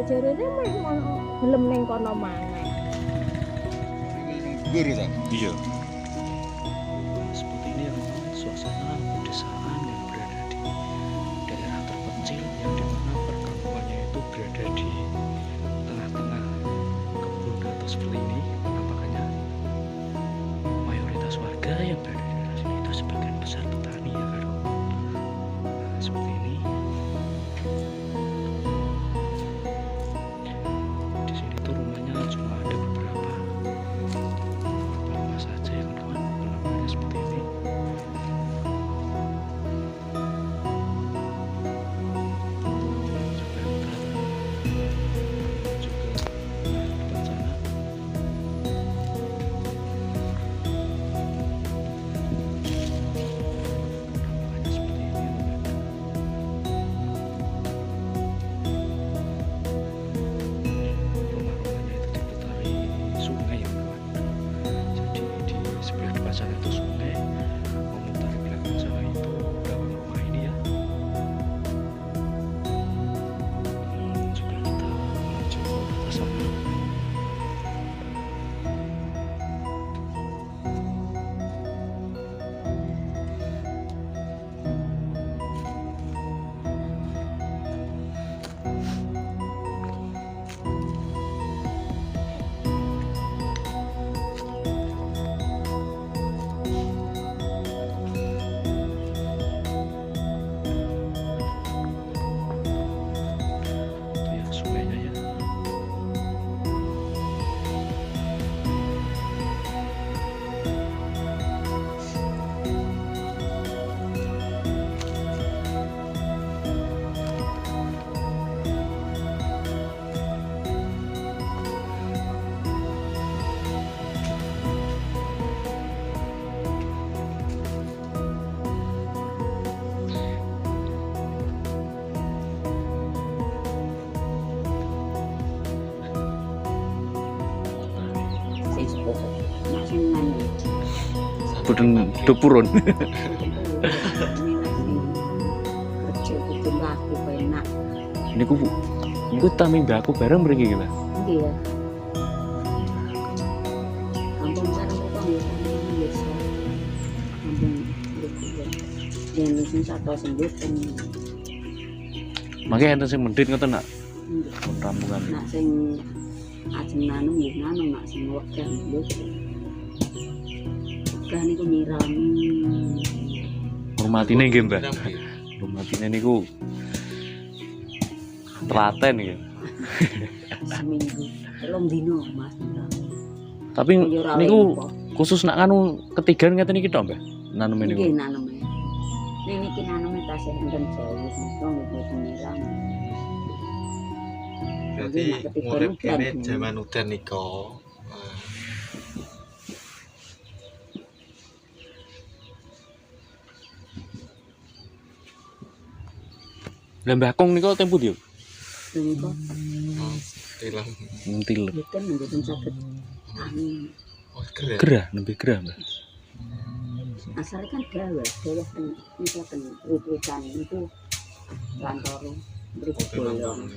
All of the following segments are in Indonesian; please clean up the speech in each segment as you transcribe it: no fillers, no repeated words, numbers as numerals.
jarene meh gelem ning kono maneh. Kiri ta? Iya. Seperti ini suasana pedesaan yang berada di daerah terpencil yang dimana perkampungannya itu berada di tengah-tengah kebun atau seperti ini. Penampakannya mayoritas warga yang berada di daerah sini itu sebagian besar petani ya kan. Nah, seperti ini. Di sini tuh rumahnya cuma ada beberapa rumah saja ya kawan. Penampakannya seperti ini. Sana itu sungai, memutar belakang sana itu belakang rumah ini ya. Coba kita menuju ke atas sana. Itu ya sungainya ya. Budeng dopurun. Niku taming aku bareng mriki kita. Iya. Kampung sareng kok biasa. Kampung yang sing sato sembutan. Mangke enten sing mendit ngoten nak. Rampungan. Nak sing ajeng nanung nggih nanung, nak sing wegah nggih. Wegah niku nyirami. Hormatine nggih, Mbak. Hormatine niku telaten iki. Seminggu, 3 dino Mas. Tapi niku khusus nak kanu ketigan ngeten iki tok, Mbak. Naneme niku. Nggih naneme. Niki naneme tasih enten jauh, wong nggih nyiram. Berarti urip kene jaman udan nika. Lah Mbah Kong nika tempu ndi? Menika Tilang. Ntil. mboten saged angin. Oh, gerah. Gerah, nembe gerah, Mbak. Asal kan dawa ten niku ten wit-witan itu lantoro mriku bolong.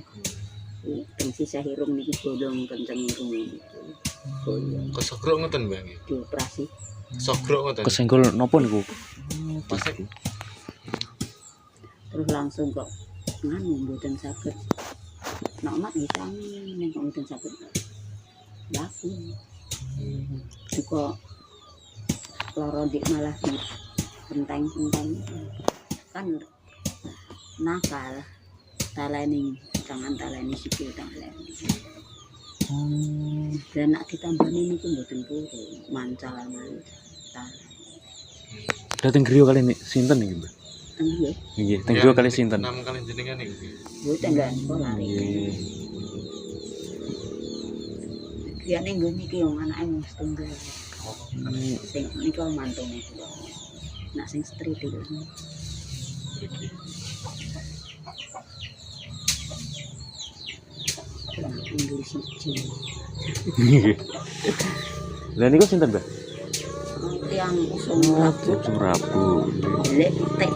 Ten sisih irung niki bolong kenceng irung niku. Bolong. Kesegrok ngoten, Mbak. Dioperasi. Sogrok ngoten. Kesenggol napa niku? Pasek. Terus langsung kok nganu mboten saged. Nek mak nggih sami ning kok mboten saged. Laku. Juga loro dik malah di penteng-penteng kan nakal taleni jangan taleni sikil taleni dan nak ditambani niku mboten purun mancal Dateng griya kali nih sinten niki, Mbak? nggih Nggih, teng griya kali sinten? 6 kali jenengan iki. mboten nggak lari Nggih. ya ning nggon iki wong anake mung setunggal sing niku mantune kula nak sing stritil Inggris siji. Lah niku sinten, Mbak? Yang usung Rabu. Usung Rabu. Lek tek